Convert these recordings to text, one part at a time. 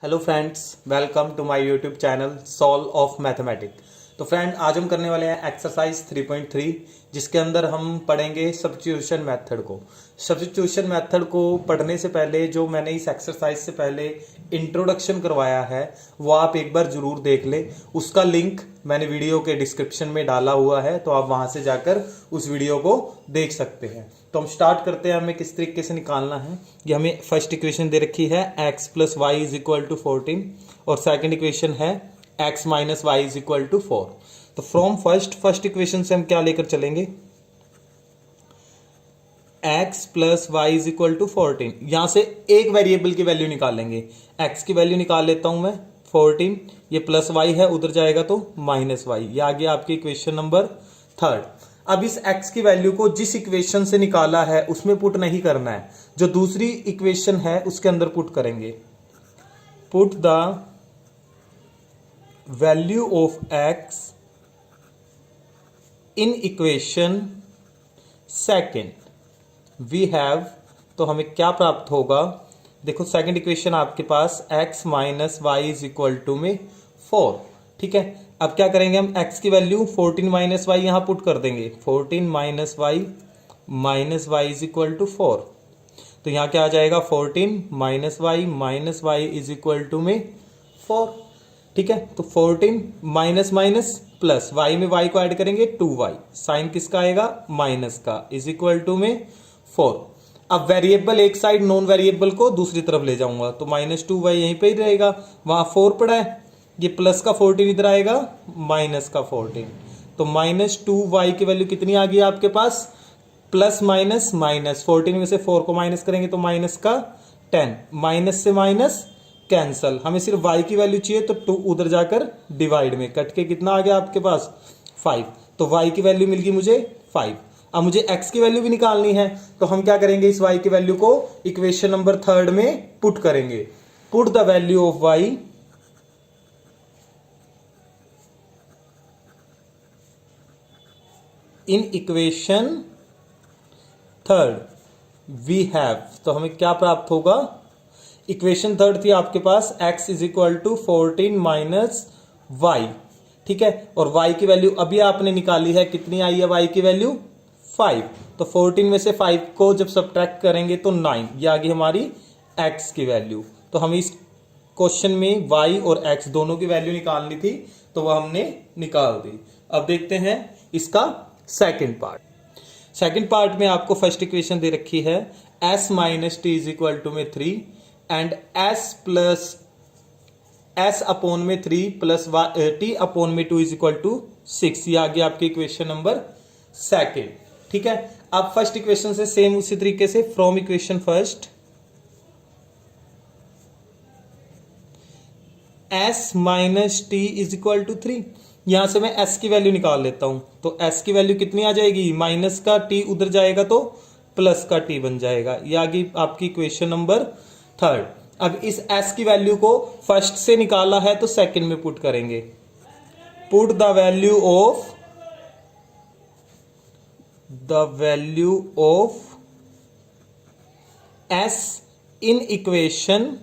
Hello friends, welcome to my YouTube channel solve of mathematics. तो friend, आज हम करने वाले हैं एक्सरसाइज 3.3, जिसके अंदर हम पढ़ेंगे सब्स्टिट्यूशन मेथड को। सब्स्टिट्यूशन मेथड को पढ़ने से पहले जो मैंने इस एक्सरसाइज से पहले इंट्रोडक्शन करवाया है वो आप एक बार जरूर देख ले। उसका लिंक मैंने वीडियो के डिस्क्रिप्शन में डाला हुआ है, तो आप वहां से जाकर उस वीडियो को देख सकते हैं। तो हम स्टार्ट करते हैं। हमें किस तरीके से निकालना है। ये हमें फर्स्ट इक्वेशन दे रखी है x plus y is equal to 14 और सेकंड इक्वेशन है x minus y is equal to 4। तो फ्रॉम फर्स्ट इक्वेशन से हम क्या लेकर चलेंगे, x plus y is equal to 14। यहां से एक वेरिएबल की वैल्यू निकालेंगे। x की वैल्यू निकाल लेता हूं मैं 14, ये प्लस वाई है, उधर जाएगा तो माइनस वाई। ये आ गया आपकी इक्वेशन नंबर थर्ड। अब इस x की वैल्यू को जिस इक्वेशन से निकाला है उसमें पुट नहीं करना है, जो दूसरी इक्वेशन है उसके अंदर पुट करेंगे। Put the value of x in equation second we have, तो हमें क्या प्राप्त होगा। देखो, सेकंड इक्वेशन आपके पास x minus y is equal to में 4। ठीक है, अब क्या करेंगे हम, x की वैल्यू 14 माइनस वाई यहां पुट कर देंगे। 14 minus y is equal to 4। तो यहां क्या आ जाएगा, 14 minus y is equal to में 4। ठीक है, तो 14 माइनस माइनस प्लस, वाई में वाई को ऐड करेंगे 2y, साइन किसका आएगा, माइनस का, इज इक्वल टू में 4। अब वेरिएबल एक साइड, नॉन वेरिएबल को दूसरी तरफ ले जाऊंगा, तो -2y यहीं पे ही रहेगा, वहां 4 पड़ा है, ये प्लस का 14 इधर आएगा, माइनस का 14। तो -2y की वैल्यू कितनी आ गई आपके पास, प्लस माइनस माइनस, 14 में से 4 को माइनस करेंगे तो माइनस का 10, माइनस से माइनस कैंसल। हमें सिर्फ y की वैल्यू चाहिए, तो 2 उधर जाकर डिवाइड में कट के कितना आ गया आपके पास 5। तो y की वैल्यू मिल गई मुझे 5। अब मुझे x की वैल्यू भी निकालनी है, तो हम क्या करेंगे, इस y की वैल्यू को इक्वेशन नंबर थर्ड में पुट करेंगे। Put the value of y in equation third we have, तो हमें क्या प्राप्त होगा। इक्वेशन थर्ड थी आपके पास x is equal to 14 minus y. ठीक है, और y की वैल्यू अभी आपने निकाली है, कितनी आई है y की वैल्यू 5। तो 14 में से 5 को जब सब्ट्रैक्ट करेंगे तो 9, ये आ गई हमारी x की वैल्यू। तो हम इस क्वेश्चन में y और x दोनों की वैल्यू निकालनी थी, तो वह हमने निकाल दी। अब देखते हैं इसका सेकंड पार्ट। सेकंड पार्ट में आपको फर्स्ट इक्वेशन दे रखी है s minus t is equal to में 3 एंड s अपॉन में 3 प्लस t अपॉन में 2 इज इक्वल टू 6। ये आ गया आपकी इक्वेशन नंबर सेकंड। ठीक है, अब फर्स्ट इक्वेशन से सेम उसी तरीके से from equation first s minus t is equal to 3, यहां से मैं s की वैल्यू निकाल लेता हूं। तो s की वैल्यू कितनी आ जाएगी, माइनस का t उधर जाएगा तो प्लस का t बन जाएगा। ये आ गई आपकी इक्वेशन नंबर थर्ड। अब इस s की वैल्यू को फर्स्ट से निकाला है तो सेकंड में पुट करेंगे। Put the value of s in equation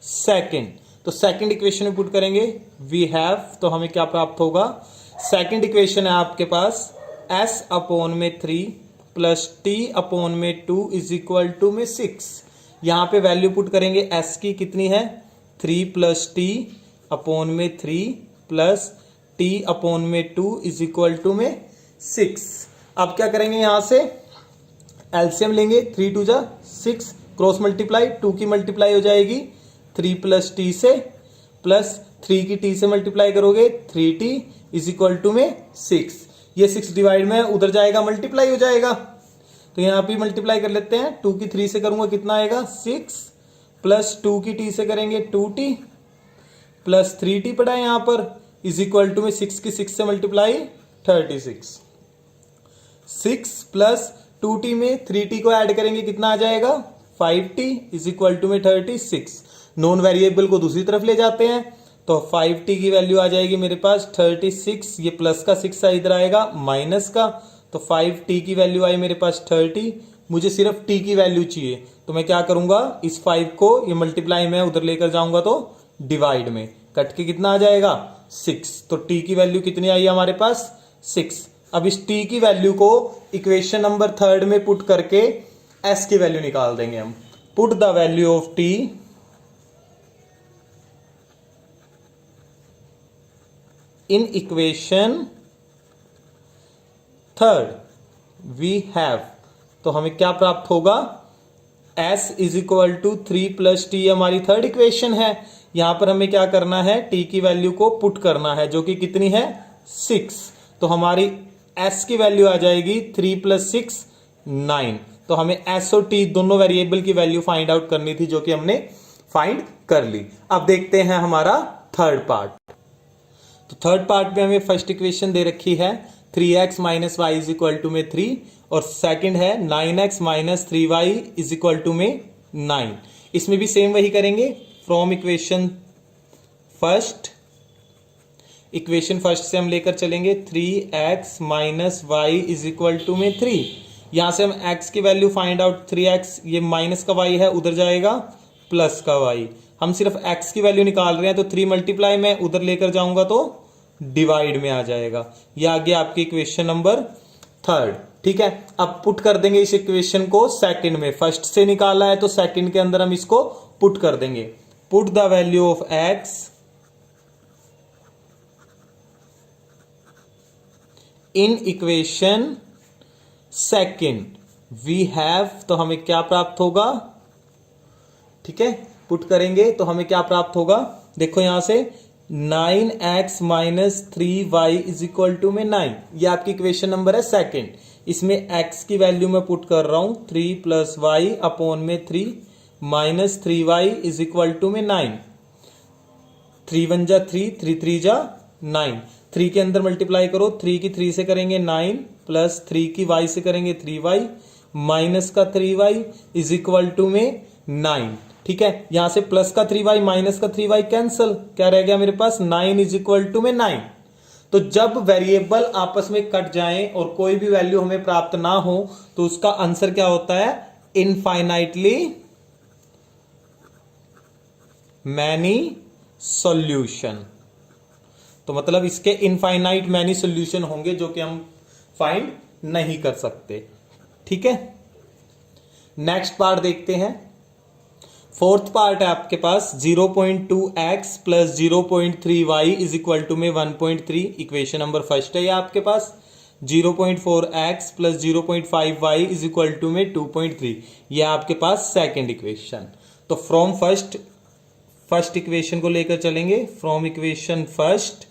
second, तो सेकंड इक्वेशन में पुट करेंगे वी हैव, तो हमें क्या प्राप्त होगा। सेकंड इक्वेशन है आपके पास s अपॉन में 3 प्लस t अपॉन में 2 इज इक्वल टू में 6। यहां पे वैल्यू पुट करेंगे s की, कितनी है 3 प्लस टी अपॉन में 3 प्लस t अपॉन में 2 इज इक्वल टू में 6। अब क्या करेंगे, यहां से एलसीएम लेंगे, 3 2 जा 6, क्रॉस मल्टीप्लाई, 2 की मल्टीप्लाई हो जाएगी 3 प्लस टी से, प्लस 3 की t से मल्टीप्लाई करोगे 3t इज इक्वल टू में 6। ये 6 डिवाइड में उधर जाएगा, मल्टीप्लाई हो जाएगा, तो यहां पे मल्टीप्लाई कर लेते हैं। 2 की 3 से करूंगा कितना आएगा 6, प्लस 2 की t से करेंगे 2t प्लस 3t पड़ा है यहां पर, इज इक्वल टू में 6 की 6 से मल्टीप्लाई 36। 6 प्लस 2t में 3t को ऐड करेंगे, कितना आ जाएगा 5t इज इक्वल टू में 36। नॉन वेरिएबल को दूसरी तरफ ले जाते हैं, तो 5t की वैल्यू आ जाएगी मेरे पास 36, ये प्लस का 6 इधर आएगा माइनस का, तो 5t की वैल्यू आई मेरे पास 30 मुझे सिर्फ t की वैल्यू चाहिए, तो मैं क्या करूंगा, इस 5 को ये मल्टीप्लाई में उधर लेकर जाऊंगा तो डिवाइड में, कट के कितना आ जाएगा 6। तो t की वैल्यू कितनी आई हमारे पास 6। अब इस t की वैल्यू को इक्वेशन नंबर 3 में पुट करके s की वैल्यू निकाल देंगे हम। Put the value of t in equation 3 we have, तो हमें क्या प्राप्त होगा, s इज इक्वल टू 3 प्लस टी हमारी थर्ड इक्वेशन है। यहां पर हमें क्या करना है, t की वैल्यू को पुट करना है जो कि कितनी है 6। तो हमारी s की वैल्यू आ जाएगी 3 प्लस 6 9। तो हमें s और t दोनों वेरिएबल की वैल्यू फाइंड आउट करनी थी जो कि हमने फाइंड कर ली। अब देखते हैं हमारा थर्ड पार्ट। तो थर्ड पार्ट में हमें फर्स्ट इक्वेशन दे रखी है 3x minus y is equal to में 3 और सेकंड है 9x minus 3y is equal to में 9। इसमें भी सेम वही करेंगे, फ्रॉम इक्वेशन फर्स्ट से हम लेकर चलेंगे 3x minus y is equal to में 3। यहां से हम x की वैल्यू फाइंड आउट, 3x ये माइनस का y है उधर जाएगा प्लस का y, हम सिर्फ x की वैल्यू निकाल रहे हैं तो 3 मल्टीप्लाई में उधर लेकर जाऊंगा तो डिवाइड में आ जाएगा। ये आ गया आपकी इक्वेशन नंबर 3। ठीक है, अब पुट कर देंगे इस इक्वेशन को सेकंड में, फर्स्ट से निकाला है तो सेकंड के अंदर हम इसको पुट कर देंगे। Put the value of x in equation second we have, तो हमें क्या प्राप्त होगा, ठीक है, पुट करेंगे तो हमें क्या प्राप्त होगा, देखो यहां से 9x minus 3y is equal to में 9। ये आपकी इक्वेशन नंबर है सेकंड। इसमें x की वैल्यू मैं पुट कर रहा हूं 3 प्लस वाई अपॉन में 3 minus 3y is equal to में 9। 3 1 जा 3, 3 3 जा 9, 3 के अंदर मल्टीप्लाई करो, 3 की 3 से करेंगे 9 प्लस 3 की y से करेंगे 3y माइनस का 3y इज इक्वल टू में 9। ठीक है, यहां से प्लस का 3y माइनस का 3y कैंसल, क्या रह गया मेरे पास 9 इज इक्वल टू में 9। तो जब वेरिएबल आपस में कट जाएं और कोई भी वैल्यू हमें प्राप्त ना हो तो उसका आंसर क्या होता है, इनफाइनाइटली मैनी सॉल्यूशन। तो मतलब इसके इनफाइनाइट मैनी सॉल्यूशन होंगे जो कि हम फाइंड नहीं कर सकते। ठीक है, नेक्स्ट पार्ट देखते हैं। फोर्थ पार्ट है आपके पास 0.2x plus 0.3y is equal to में 1.3। इक्वेशन नंबर फर्स्ट है ये आपके पास। 0.4x plus 0.5y is equal to में 2.3, ये आपके पास सेकंड इक्वेशन। तो फ्रॉम फर्स्ट इक्वेशन को लेकर चलेंगे, from equation first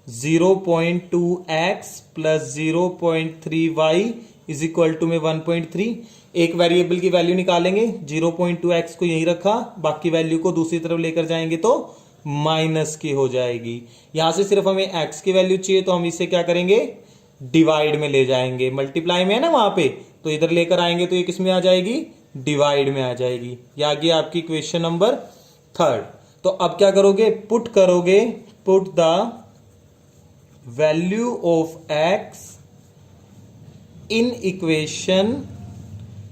0.2x plus 0.3y is equal to में 1.3। एक वेरिएबल की वैल्यू निकालेंगे, 0.2x को यही रखा, बाकी वैल्यू को दूसरी तरफ लेकर जाएंगे तो माइनस की हो जाएगी। यहां से सिर्फ हमें x की वैल्यू चाहिए तो हम इसे क्या करेंगे, डिवाइड में ले जाएंगे। मल्टीप्लाई में है ना वहां पे, तो इधर लेकर आएंगे तो ये किस में आ जाएगी, डिवाइड में आ जाएगी। ये आ गया आपकी इक्वेशन नंबर 3। तो अब क्या करोगे, पुट करोगे, put the value of x in equation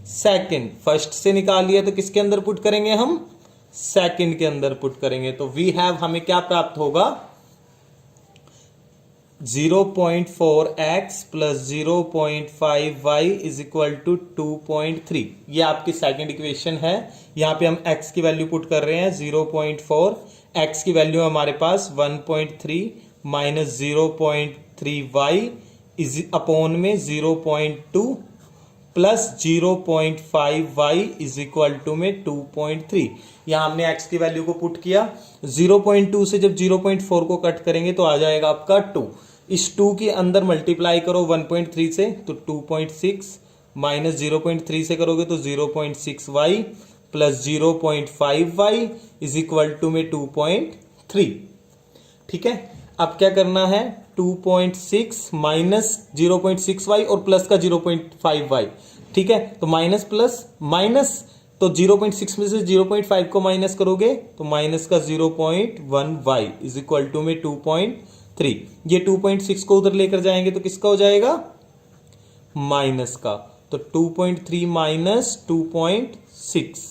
second. First से निकाल लिया तो किसके अंदर पुट करेंगे हम, सेकंड के अंदर पुट करेंगे। तो वी हैव, हमें क्या प्राप्त होगा, 0.4x plus 0.5y is equal to 2.3। ये आपकी सेकंड इक्वेशन है। यहां पे हम x की वैल्यू पुट कर रहे हैं 0.4, x की वैल्यू हमारे पास 1.3 माइनस 0.3y इज अपॉन में 0.2 plus 0.5y is equal to में 2.3। यहां हमने x की वैल्यू को पुट किया। 0.2 से जब 0.4 को कट करेंगे तो आ जाएगा आपका 2। इस 2 के अंदर मल्टीप्लाई करो 1.3 से तो 2.6 माइनस 0.3 से करोगे तो 0.6y plus 0.5y is equal to में 2.3। ठीक है, अब क्या करना है, 2.6 माइनस 0.6y और प्लस का 0.5y। ठीक है, तो माइनस प्लस माइनस, तो 0.6 में से 0.5 को माइनस करोगे तो माइनस का 0.1y इज इक्वल टू में 2.3। ये 2.6 को उधर लेकर जाएंगे तो किसका हो जाएगा, माइनस का। तो तो 2.3 माइनस 2.6,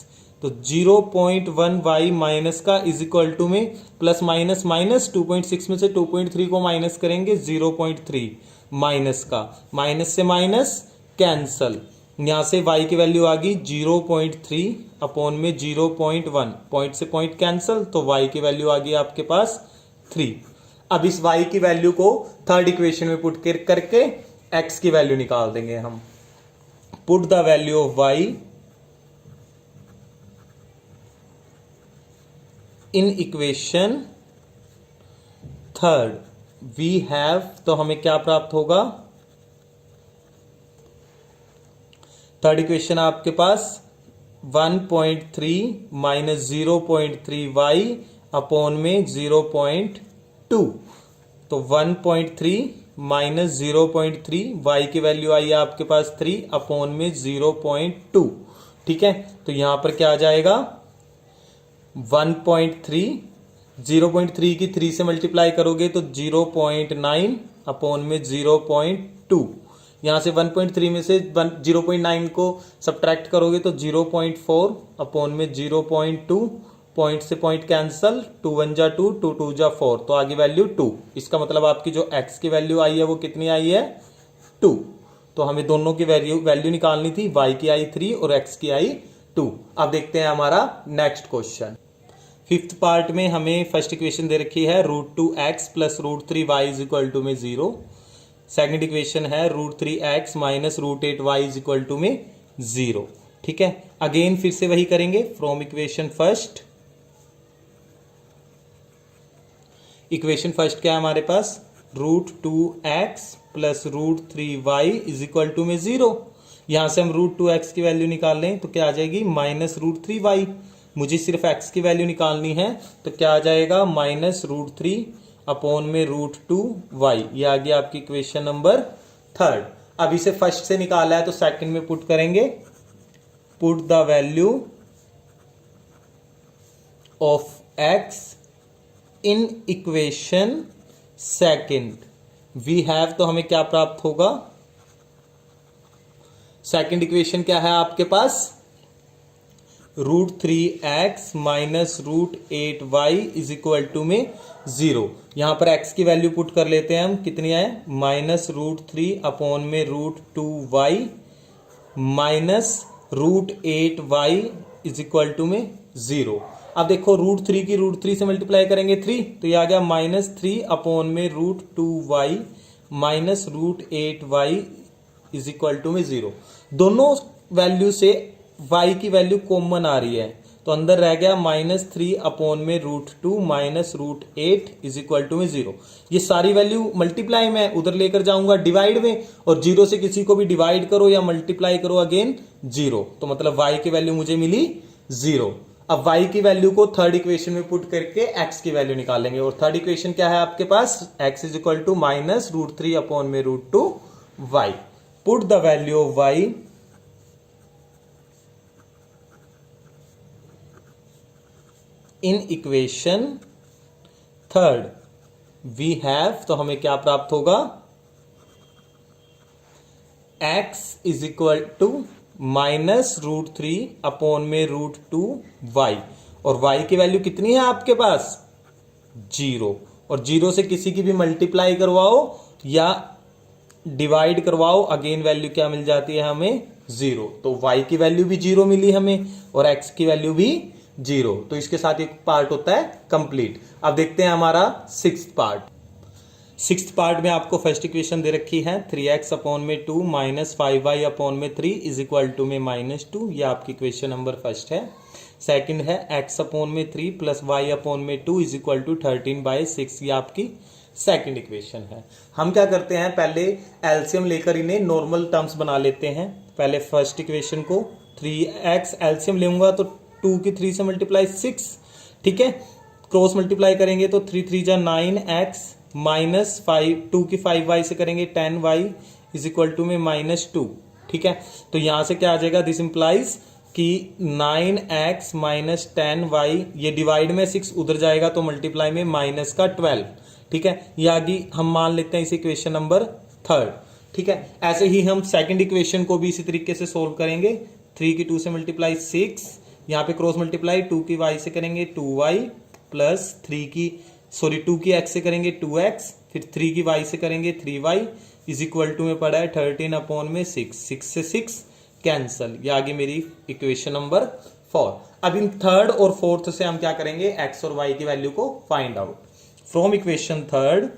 तो 0.1 y माइनस का इज इक्वल टू में प्लस माइनस माइनस 2.6 में से 2.3 को माइनस करेंगे 0.3 माइनस का, माइनस से माइनस कैंसल, यहां से y की वैल्यू आ गई 0.3 अपॉन में 0.1, पॉइंट से पॉइंट कैंसल, तो y की वैल्यू आ गई आपके पास 3। अब इस y की वैल्यू को थर्ड इक्वेशन में पुट करके x की वैल्यू निकाल देंगे हम। Put the value of y in equation third, we have, तो हमें क्या प्राप्त होगा, थर्ड इक्वेशन आपके पास 1.3 माइनस 0.3 y अपॉन में 0.2, तो 1.3 माइनस 0.3 y की वैल्यू आई है आपके पास 3 अपॉन में 0.2, ठीक है। तो यहां पर क्या आ जाएगा 1.3, 0.3 की 3 से मल्टीप्लाई करोगे तो 0.9 अपॉन में 0.2, यहां से 1.3 में से 0.9 को सब्ट्रैक्ट करोगे तो 0.4 अपॉन में 0.2, पॉइंट से पॉइंट कैंसल, 2 1 जा 2, 2 2 जा 4, तो आगे वैल्यू 2। इसका मतलब आपकी जो x की वैल्यू आई है वो कितनी आई है 2। तो हमें दोनों की वैल्यू निकालनी थी, y की आई 3 और x की आई 2। अब देखते हैं हमारा नेक्स्ट क्वेश्चन। फिफ्थ पार्ट में हमें फर्स्ट इक्वेशन दे रखी है √2x plus √3y is equal to में 0। सेकेंड इक्वेशन है √3x minus √8y is equal to में 0, ठीक है। अगेन फिर से वही करेंगे from equation first. Equation first क्या है हमारे पास, √2x plus √3y is equal to में 0। यहां से हम √2x की वैल्यू निकाल लें तो क्या आ जाएगी माइनस √3y। मुझे सिर्फ x की वैल्यू निकालनी है तो क्या आ जाएगा माइनस √3 अपॉन में √2y। ये आ गया आपकी इक्वेशन नंबर थर्ड। अब इसे फर्स्ट से निकाला है तो सेकंड में पुट करेंगे। Put the value of x in equation second, we have, तो हमें क्या प्राप्त होगा, सेकंड इक्वेशन क्या है आपके पास, √3x minus √8y is equal to में 0। यहां पर x की वैल्यू पुट कर लेते हैं हम, कितनी है माइनस √3 अपॉन में √2y minus √8y is equal to में 0। अब देखो √3 की √3 से मल्टीप्लाई करेंगे 3, तो ये आ गया माइनस 3 अपॉन में √2y minus √8y is equal to में 0। दोनों वैल्यू से y की वैल्यू कॉमन आ रही है तो अंदर रह गया माइनस 3 अपॉन में √2 माइनस √8 इज इक्वल टू में 0। ये सारी वैल्यू मल्टीप्लाई में उधर लेकर जाऊंगा डिवाइड में, और 0 से किसी को भी डिवाइड करो या मल्टीप्लाई करो अगेन 0, तो मतलब y की वैल्यू मुझे मिली 0। अब y की वैल्यू को थर्ड इक्वेशन में पुट करके x की वैल्यू निकालेंगे, और थर्ड इक्वेशन क्या है आपके पास, x is equal to minus √3 upon में √2y। Put the value of y in equation third, we have, तो हमें क्या प्राप्त होगा, x is equal to minus √3 upon में √2y, और y की वैल्यू कितनी है आपके पास 0, और 0 से किसी की भी मल्टीप्लाई करवाओ या डिवाइड करवाओ अगेन वैल्यू क्या मिल जाती है हमें 0। तो y की वैल्यू भी 0 मिली हमें और x की वैल्यू भी 0, तो इसके साथ एक पार्ट होता है कंप्लीट। अब देखते हैं हमारा सिक्स्थ पार्ट। सिक्स्थ पार्ट में आपको फर्स्ट इक्वेशन दे रखी है 3x अपॉन में 2 माइनस 5y अपॉन में 3 इज इक्वल टू में -2, ये आपकी इक्वेशन नंबर फर्स्ट है। सेकंड है x अपॉन में 3 प्लस y अपॉन में 2 इज इक्वल टू 13/6, ये आपकी सेकंड इक्वेशन है। हम क्या करते हैं, पहले एलसीएम लेकर इन्हें नॉर्मल टर्म्स बना लेते हैं। पहले फर्स्ट इक्वेशन को 3x एलसीएम लेऊंगा तो 2 की 3 से मल्टीप्लाई 6, ठीक है, क्रॉस मल्टीप्लाई करेंगे तो 3 3 जा 9x माइनस 2 की 5y से करेंगे 10y इज इक्वल टू में -2, ठीक है। तो यहां से क्या आ जाएगा, दिस इंप्लाइज कि 9x माइनस 10y, ये डिवाइड में 6 उधर जाएगा तो मल्टीप्लाई में माइनस का 12, ठीक है। ये आगे हम मान लेते हैं इस इक्वेशन नंबर थर्ड। ठीक है। ऐसे ही हम सेकंड इक्वेशन को भी इसी तरीके से सोल्व करेंगे। 3 की 2 से मल्टीप्लाई 6, यहाँ पे क्रॉस मल्टीप्लाई 2 की y से करेंगे 2y प्लस 2 की x से करेंगे 2x, फिर 3 की y से करेंगे 3y इज इक्वल टू में पड़ा है 13 अपॉन में 6, 6 से 6 कैंसल। ये आगे मेरी इक्वेशन नंबर 4। अब इन थर्ड और फोर्थ से हम क्या करेंगे, x और y की वैल्यू को find out. From equation third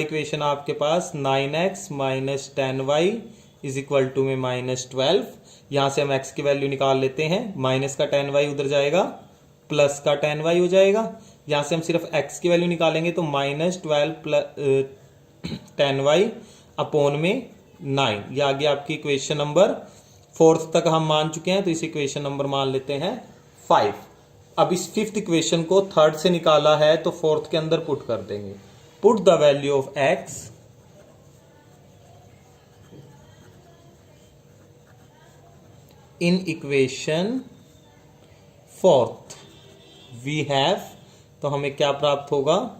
equation आपके पास 9x minus 10y is equal to में -12। यहां से हम x की वैल्यू निकाल लेते हैं, माइनस का 10y उधर जाएगा, प्लस का 10y हो जाएगा। यहां से हम सिर्फ x की वैल्यू निकालेंगे तो -12 प्लस 10y अपॉन में 9। ये आगे आपकी इक्वेशन नंबर 4 तक हम मान चुके हैं, तो इस इक्वेशन नंबर मान लेते हैं 5। अब इस 5th इक्वेशन को थर्ड से निकाला है तो 4th के अंदर पुट कर देंगे। Put the value of x in equation 4th we have, तो हमें क्या प्राप्त होगा,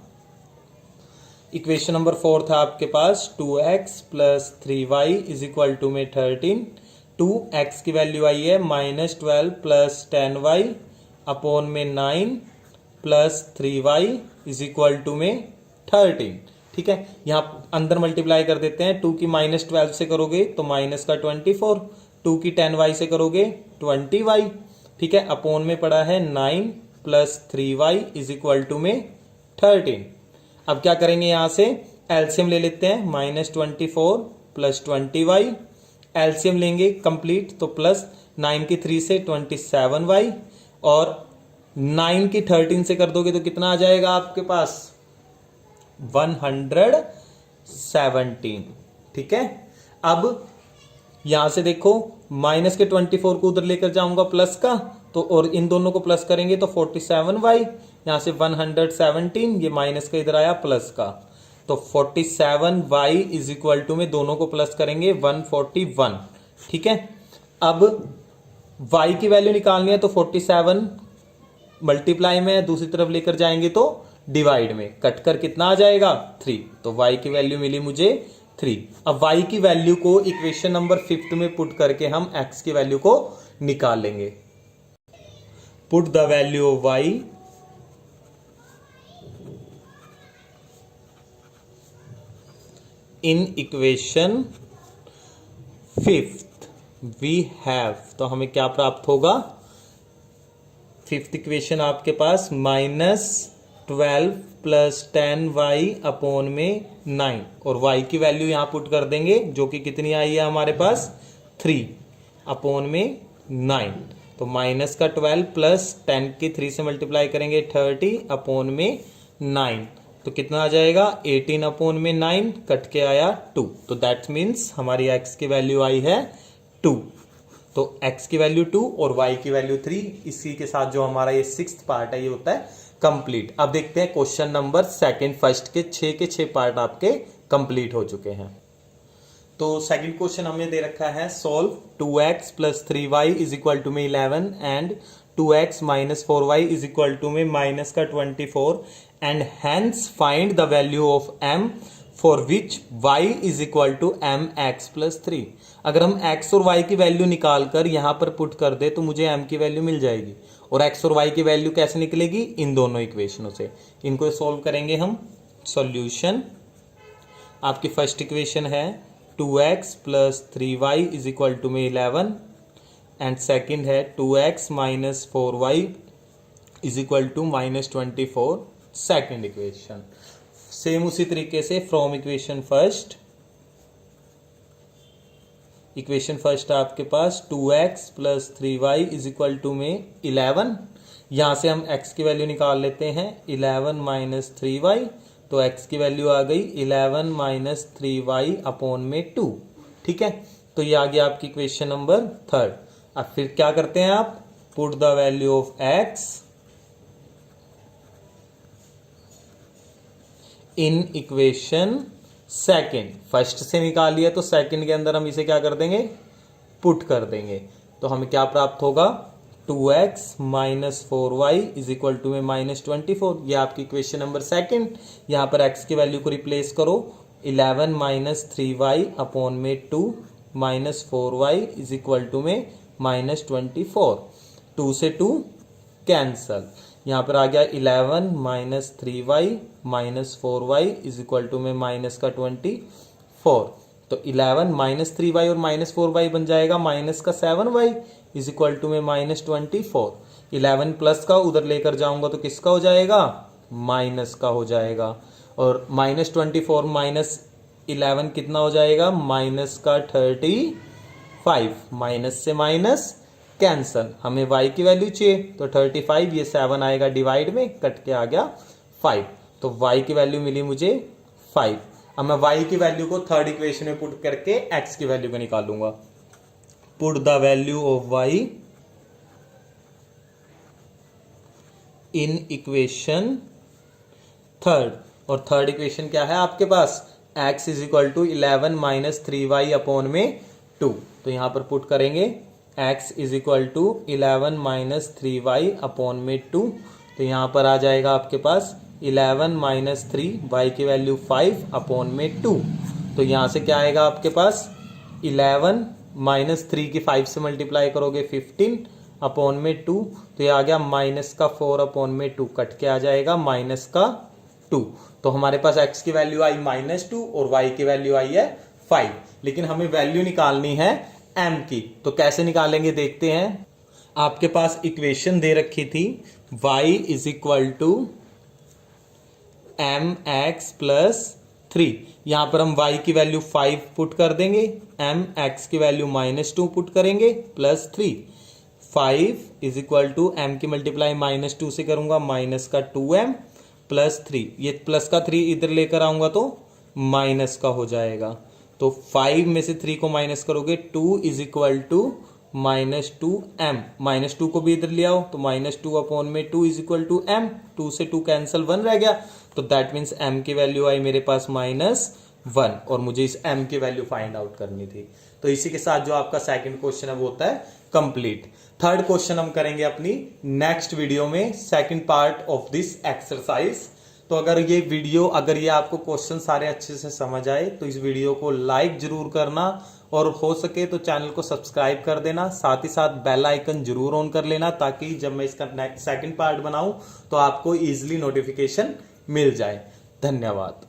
इक्वेशन नंबर 4 था आपके पास 2x plus 3y is equal to में 13। 2x की वैल्यू आई है -12 प्लस 10y अपॉन में 9 plus 3y is equal to में 13। ठीक है, यहां अंदर मल्टीप्लाई कर देते हैं। 2 की -12 से करोगे तो माइनस का 24, 2 की 10y से करोगे 20y। ठीक है, अपॉन में पड़ा है 9 plus 3y is equal to में 13। अब क्या करेंगे, यहां से एलसीएम ले लेते हैं, -24 प्लस 20y, एलसीएम लेंगे कंप्लीट तो प्लस 9 की 3 से 27y, और 9 की 13 से कर दोगे तो कितना आ जाएगा आपके पास 117। ठीक है, अब यहां से देखो माइनस के 24 को उधर लेकर जाऊंगा प्लस का, तो और इन दोनों को प्लस करेंगे तो 47y, यहां से 117, ये माइनस का इधर आया प्लस का, तो 47y इज इक्वल टू में दोनों को प्लस करेंगे 141। ठीक है, अब y की वैल्यू निकालनी है तो 47 मल्टीप्लाई में, दूसरी तरफ लेकर जाएंगे तो डिवाइड में, कटकर कितना आ जाएगा 3, तो y की वैल्यू मिली मुझे 3। अब y की वैल्यू को इक्वेशन नंबर 5 में पुट करके हम x की वैल्यू को निकाल लेंगे। Put the value of y in equation 5th we have, तो हमें क्या प्राप्त होगा, 5th इक्वेशन आपके पास -12 प्लस 10y अपॉन में 9, और y की वैल्यू यहां पुट कर देंगे जो कि कितनी आई है हमारे पास 3 अपॉन में 9, तो माइनस का 12 प्लस 10 की 3 से मल्टीप्लाई करेंगे 30 अपॉन में 9, तो कितना आ जाएगा 18 अपॉन में 9, कट के आया 2, तो दैट मीन्स हमारी x की वैल्यू आई है 2। तो x की वैल्यू 2 और y की वैल्यू 3, इसी के साथ जो हमारा ये 6th पार्ट है ये होता है कंप्लीट। अब देखते हैं क्वेश्चन नंबर 2 फर्स्ट के 6 पार्ट आपके कंप्लीट हो चुके हैं। तो सेकंड क्वेश्चन हमें दे रखा है, solve 2x plus 3y is equal to में 11 and 2x minus 4y is equal to में माइनस का 24 and hence find the value of m for which y is equal to mx plus 3। अगर हम x और y की value निकाल कर यहां पर पुट कर दे तो मुझे m की वैल्यू मिल जाएगी, और x और y की वैल्यू कैसे निकलेगी, इन दोनों इक्वेशनों से। इनको सोल्व करेंगे हम। सॉल्यूशन, आपकी फर्स्ट इक्वेशन है 2x plus 3y is equal to में 11 एंड सेकेंड है 2x minus 4y is equal to -24, second equation. Same उसी तरीके से फ्रॉम इक्वेशन फर्स्ट आपके पास 2x plus 3y is equal to में 11, यहां से हम x की वैल्यू निकाल लेते हैं 11 माइनस 3y, तो x की वैल्यू आ गई 11 माइनस 3y अपॉन में 2। ठीक है, तो ये आ गया आपकी इक्वेशन नंबर 3। अब फिर क्या करते हैं आप, put the value of x in equation second. First से निकाल लिया तो सेकेंड के अंदर हम इसे क्या कर देंगे, पुट कर देंगे, तो हमें क्या प्राप्त होगा 2x minus 4y is equal to में -24। ये आपकी इक्वेशन नंबर सेकंड। यहाँ पर x की वैल्यू को रिप्लेस करो 11 माइनस 3y अपॉन में 2 minus 4y is equal to में -24। 2 से 2 कैंसल। यहाँ पर आ गया 11 minus 3y minus 4y is equal to में माइनस का 24। तो 11 माइनस 3y और माइनस 4y बन जाएगा माइनस का 7y इज इक्वल टू में -24। 11 प्लस का उधर लेकर जाऊंगा तो किसका हो जाएगा, माइनस का हो जाएगा। और -24 माइनस 11 कितना हो जाएगा, माइनस का 35। माइनस से माइनस कैंसल। हमें y की वैल्यू चाहिए तो 35, ये 7 आएगा डिवाइड में, कट के आ गया 5। तो y की वैल्यू मिली मुझे 5। अब मैं y की वैल्यू को थर्ड इक्वेशन में पुट करके x की वैल्यू को निकालूंगा। Put the value of y in equation third. और थर्ड इक्वेशन क्या है आपके पास, x is equal to 11 minus 3y upon में 2। तो यहां पर पुट करेंगे x is equal to 11 minus 3y upon में 2। तो यहां पर आ जाएगा आपके पास 11 माइनस 3, y की वैल्यू 5 अपॉन में 2। तो यहां से क्या आएगा आपके पास 11 माइनस 3 की 5 से मल्टीप्लाई करोगे 15 अपॉन में 2। तो ये आ गया माइनस का 4 अपॉन में 2, कट के आ जाएगा माइनस का 2। तो हमारे पास x की वैल्यू आई -2 और y की वैल्यू आई है 5। लेकिन हमें वैल्यू निकालनी है m की। तो कैसे निकालेंगे देखते हैं। आपके पास इक्वेशन दे रखी थी y is equal to mx plus 3। यहां पर हम y की वैल्यू 5 पुट कर देंगे, mx की वैल्यू -2 पुट करेंगे plus 3। 5 is equal to m की मल्टीप्लाई -2 से करूंगा माइनस का 2m प्लस 3। ये प्लस का 3 इधर लेकर आऊंगा तो माइनस का हो जाएगा। तो 5 में से 3 को माइनस करोगे 2 इज इक्वल टू -2m। -2 को भी इधर ले आओ तो -2 अपॉन में 2 इज इक्वल टू m। 2 से 2 कैंसल, 1 रह गया। तो दैट मीन्स m की वैल्यू आई मेरे पास -1 और मुझे इस m की वैल्यू फाइंड आउट करनी थी। तो इसी के साथ जो आपका सेकंड क्वेश्चन है वो होता है कंप्लीट। थर्ड क्वेश्चन हम करेंगे अपनी नेक्स्ट वीडियो में, second part of this exercise. तो अगर ये आपको क्वेश्चन सारे अच्छे से समझ आए तो इस वीडियो को लाइक जरूर करना और हो सके तो चैनल को सब्सक्राइब कर देना। साथ ही साथ बेल आइकन जरूर ऑन कर लेना ताकि जब मैं इसका सेकंड पार्ट बनाऊं तो आपको इजीली नोटिफिकेशन मिल जाए। धन्यवाद।